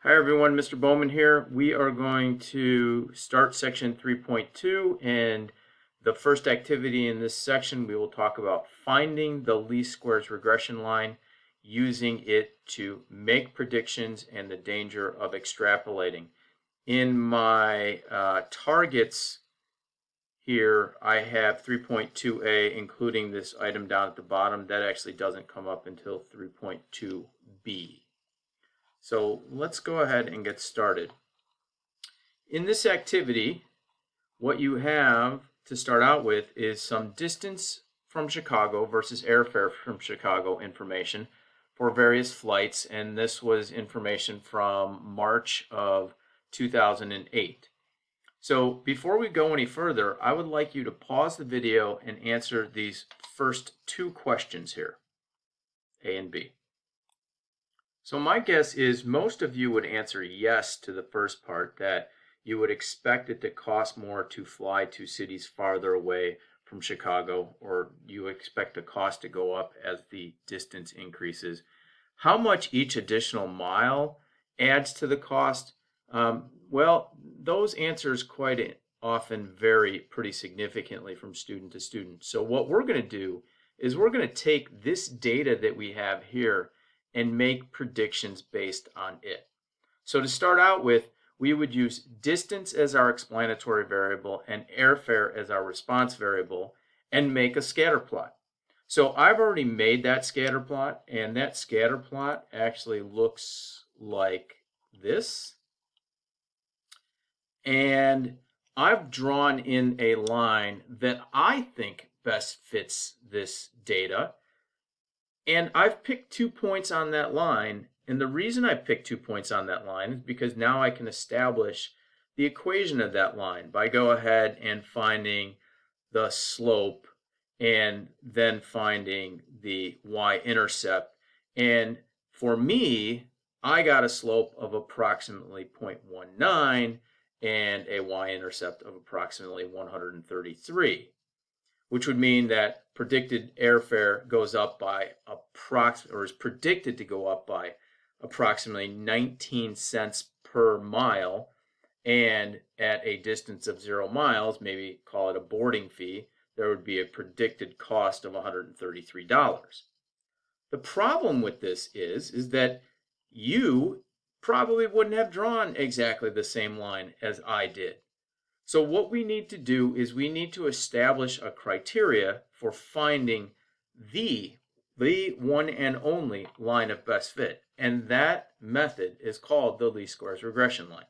Hi everyone, Mr. Bowman here. We are going to start section 3.2, and the first activity in this section we will talk about finding the least squares regression line, using it to make predictions and the danger of extrapolating. In my targets here I have 3.2a, including this item down at the bottom. That actually doesn't come up until 3.2b. So let's go ahead and get started. In this activity, what you have to start out with is some distance from Chicago versus airfare from Chicago information for various flights, and this was information from March of 2008. So before we go any further, I would like you to pause the video and answer these first two questions here, A and B. So my guess is most of you would answer yes to the first part, that you would expect it to cost more to fly to cities farther away from Chicago, or you expect the cost to go up as the distance increases. How much each additional mile adds to the cost? Well, those answers quite often vary pretty significantly from student to student. So what we're going to do is we're going to take this data that we have here and make predictions based on it. So to start out with, we would use distance as our explanatory variable and airfare as our response variable and make a scatter plot. So I've already made that scatter plot, and that scatter plot actually looks like this. And I've drawn in a line that I think best fits this data. And I've picked 2 points on that line, and the reason I picked 2 points on that line is because now I can establish the equation of that line by go ahead and finding the slope and then finding the y-intercept. And for me, I got a slope of approximately 0.19 and a y-intercept of approximately 133. Which would mean that predicted airfare goes up by or is predicted to go up by approximately 19 cents per mile, and at a distance of 0 miles, maybe call it a boarding fee, there would be a predicted cost of $133. The problem with this is that you probably wouldn't have drawn exactly the same line as I did. So what we need to do is we need to establish a criteria for finding the one and only line of best fit. And that method is called the least squares regression line.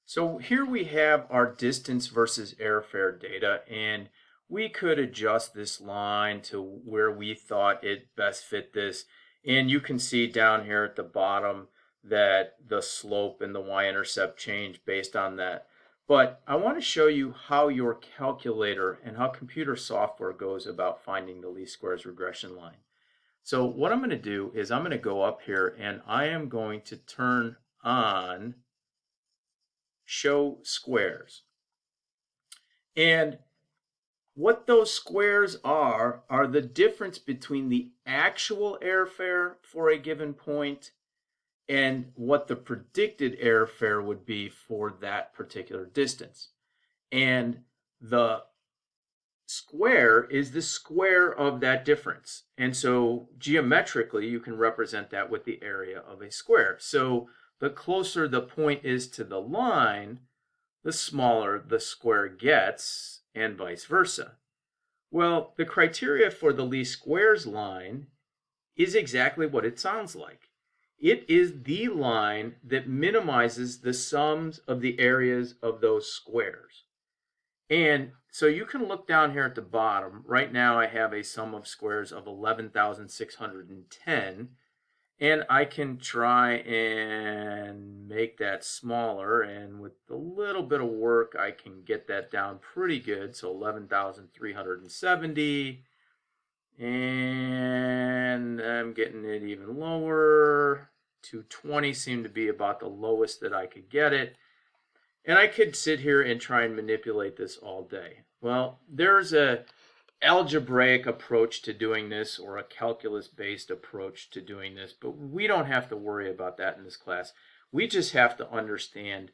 So here we have our distance versus airfare data, and we could adjust this line to where we thought it best fit this. And you can see down here at the bottom that the slope and the y-intercept change based on that. But I want to show you how your calculator and how computer software goes about finding the least squares regression line. So what I'm going to do is I'm going to go up here and I am going to turn on show squares. And what those squares are the difference between the actual airfare for a given point and what the predicted airfare would be for that particular distance. And the square is the square of that difference. And so geometrically, you can represent that with the area of a square. So the closer the point is to the line, the smaller the square gets, and vice versa. Well, the criteria for the least squares line is exactly what it sounds like. It is the line that minimizes the sums of the areas of those squares. And so you can look down here at the bottom. Right now I have a sum of squares of 11,610. And I can try and make that smaller. And with a little bit of work, I can get that down pretty good. So 11,370. And I'm getting it even lower. 220 seemed to be about the lowest that I could get it. And I could sit here and try and manipulate this all day. Well, there's a algebraic approach to doing this or a calculus-based approach to doing this, but we don't have to worry about that in this class. We just have to understand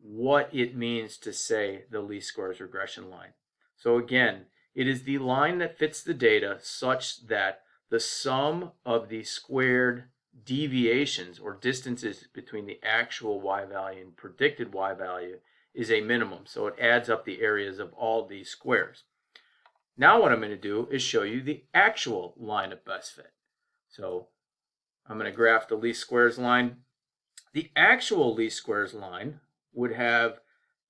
what it means to say the least squares regression line. So again, it is the line that fits the data such that the sum of the squared deviations or distances between the actual y value and predicted y value is a minimum. So it adds up the areas of all these squares. Now what I'm going to do is show you the actual line of best fit. So I'm going to graph the least squares line. The actual least squares line would have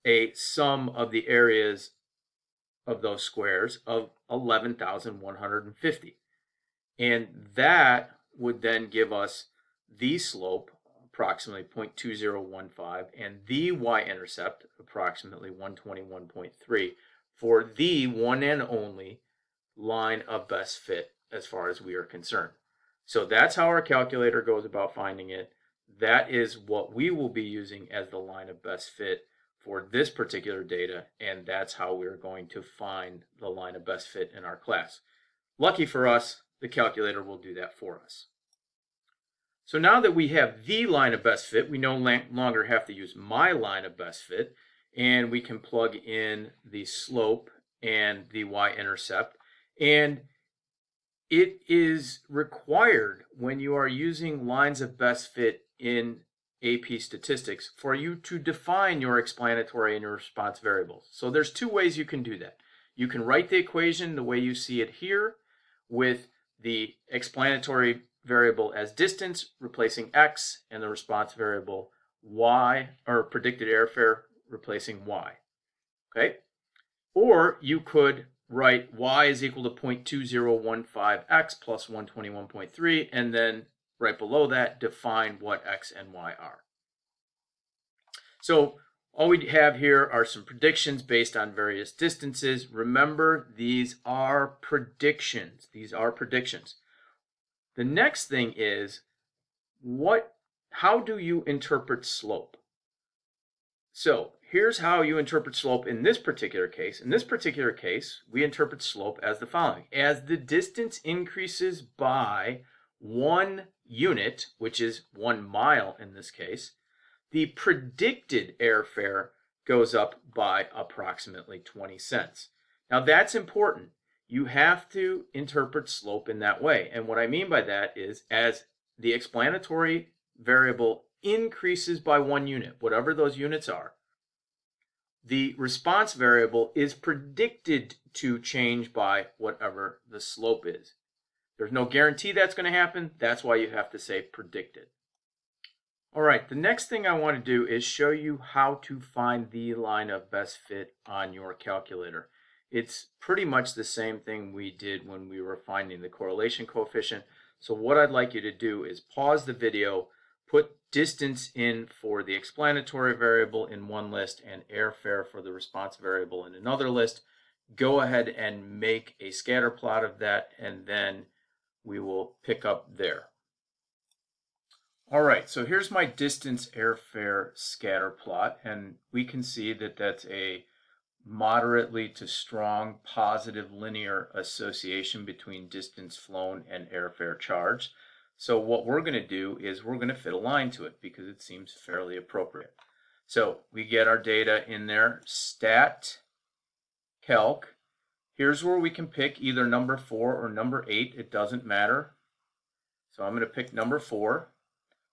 a sum of the areas of those squares of 11,150. And that would then give us the slope, approximately 0.2015, and the y-intercept, approximately 121.3, for the one and only line of best fit as far as we are concerned. So that's how our calculator goes about finding it. That is what we will be using as the line of best fit for this particular data, and that's how we're going to find the line of best fit in our class. Lucky for us, the calculator will do that for us. So now that we have the line of best fit, we no longer have to use my line of best fit, and we can plug in the slope and the y-intercept. And it is required when you are using lines of best fit in AP statistics for you to define your explanatory and your response variables. So there's two ways you can do that. You can write the equation the way you see it here with the explanatory variable as distance replacing x and the response variable y, or predicted airfare, replacing y. Okay? Or you could write y is equal to 0.2015x plus 121.3, and then right below that define what x and y are. So all we have here are some predictions based on various distances. Remember, these are predictions. These are predictions. The next thing is, how do you interpret slope? So here's how you interpret slope in this particular case. In this particular case, we interpret slope as the following. As the distance increases by 1 unit, which is 1 mile in this case, the predicted airfare goes up by approximately 20 cents. Now that's important. You have to interpret slope in that way. And what I mean by that is, as the explanatory variable increases by 1 unit, whatever those units are, the response variable is predicted to change by whatever the slope is. There's no guarantee that's going to happen. That's why you have to say predicted. All right, the next thing I want to do is show you how to find the line of best fit on your calculator. It's pretty much the same thing we did when we were finding the correlation coefficient. So what I'd like you to do is pause the video, put distance in for the explanatory variable in one list and airfare for the response variable in another list. Go ahead and make a scatter plot of that, and then we will pick up there. All right, so here's my distance airfare scatter plot, and we can see that that's a moderately to strong positive linear association between distance flown and airfare charged. So what we're going to do is we're going to fit a line to it because it seems fairly appropriate. So we get our data in there, stat, calc. Here's where we can pick either number 4 or number 8. It doesn't matter. So I'm going to pick number 4.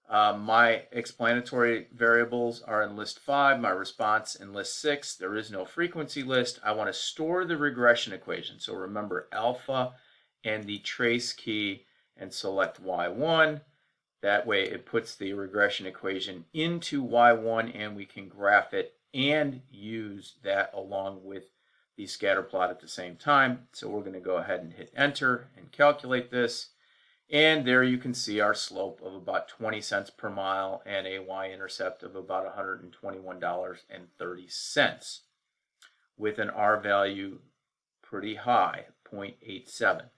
My explanatory variables are in list 5, my response in list 6. There is no frequency list. I want to store the regression equation. So remember alpha and the trace key and select y1. That way it puts the regression equation into y1 and we can graph it and use that along with the scatter plot at the same time. So we're going to go ahead and hit enter and calculate this. And there you can see our slope of about 20 cents per mile and a y-intercept of about $121.30 with an R value pretty high, 0.87.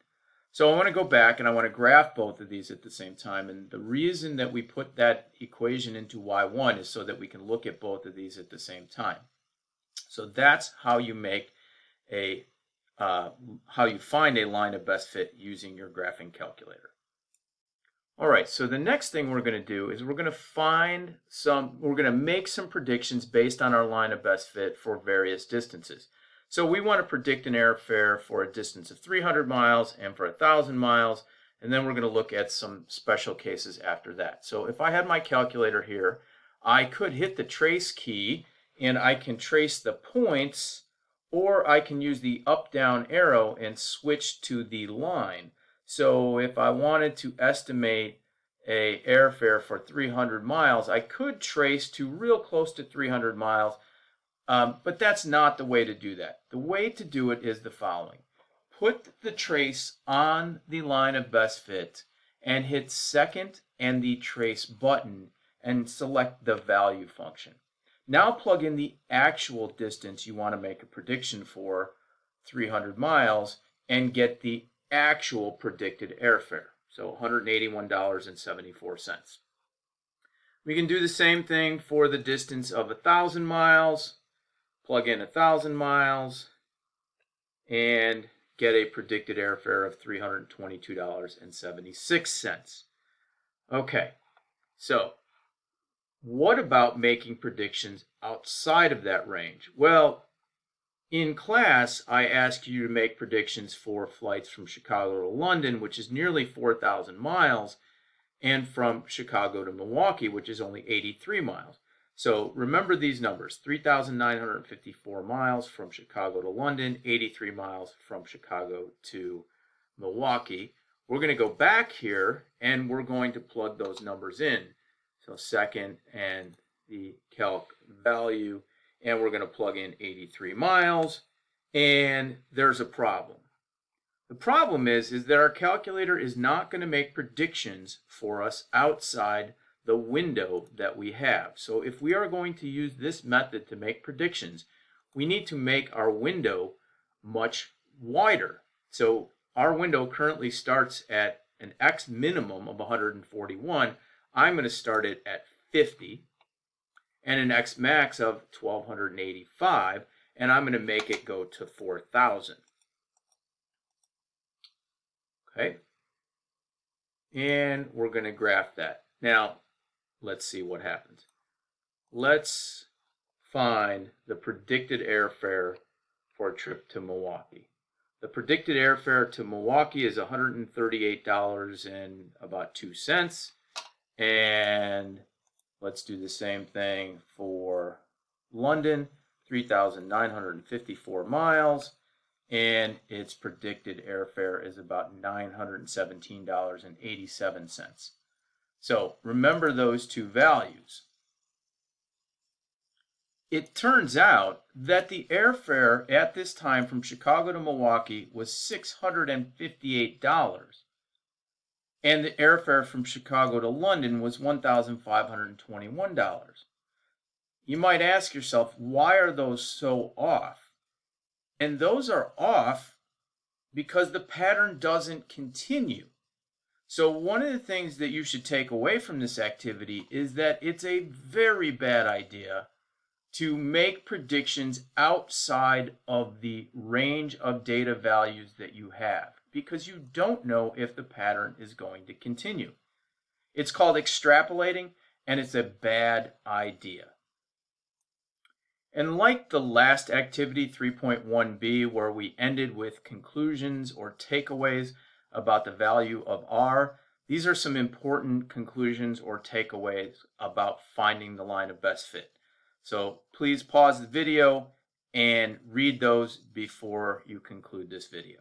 So I want to go back and I want to graph both of these at the same time. And the reason that we put that equation into y1 is so that we can look at both of these at the same time. So that's how you make a how you find a line of best fit using your graphing calculator. All right, so the next thing we're going to do is we're going to make some predictions based on our line of best fit for various distances. So we want to predict an airfare for a distance of 300 miles and for 1,000 miles, and then we're going to look at some special cases after that. So if I had my calculator here, I could hit the trace key and I can trace the points, or I can use the up-down arrow and switch to the line. So if I wanted to estimate a airfare for 300 miles, I could trace to real close to 300 miles, but that's not the way to do that. The way to do it is the following. Put the trace on the line of best fit and hit second and the trace button and select the value function. Now plug in the actual distance you want to make a prediction for, 300 miles, and get the actual predicted airfare, so $181.74. We can do the same thing for the distance of 1,000 miles. Plug in 1,000 miles and get a predicted airfare of $322.76. Okay, so what about making predictions outside of that range? Well, in class, I asked you to make predictions for flights from Chicago to London, which is nearly 4,000 miles, and from Chicago to Milwaukee, which is only 83 miles. So remember these numbers: 3,954 miles from Chicago to London, 83 miles from Chicago to Milwaukee. We're going to go back here, and we're going to plug those numbers in. So second and the calc value, and we're going to plug in 83 miles, and there's a problem. The problem is that our calculator is not going to make predictions for us outside the window that we have. So if we are going to use this method to make predictions, we need to make our window much wider. So our window currently starts at an X minimum of 141. I'm going to start it at 50. And an X max of 1,285, and I'm going to make it go to 4,000. Okay, and we're going to graph that. Now, let's see what happens. Let's find the predicted airfare for a trip to Milwaukee. The predicted airfare to Milwaukee is $138.02, and let's do the same thing for London, 3,954 miles, and its predicted airfare is about $917.87. So remember those two values. It turns out that the airfare at this time from Chicago to Milwaukee was $658. And the airfare from Chicago to London was $1,521. You might ask yourself, why are those so off? And those are off because the pattern doesn't continue. So one of the things that you should take away from this activity is that it's a very bad idea to make predictions outside of the range of data values that you have, because you don't know if the pattern is going to continue. It's called extrapolating, and it's a bad idea. And like the last activity, 3.1b, where we ended with conclusions or takeaways about the value of R, these are some important conclusions or takeaways about finding the line of best fit. So please pause the video and read those before you conclude this video.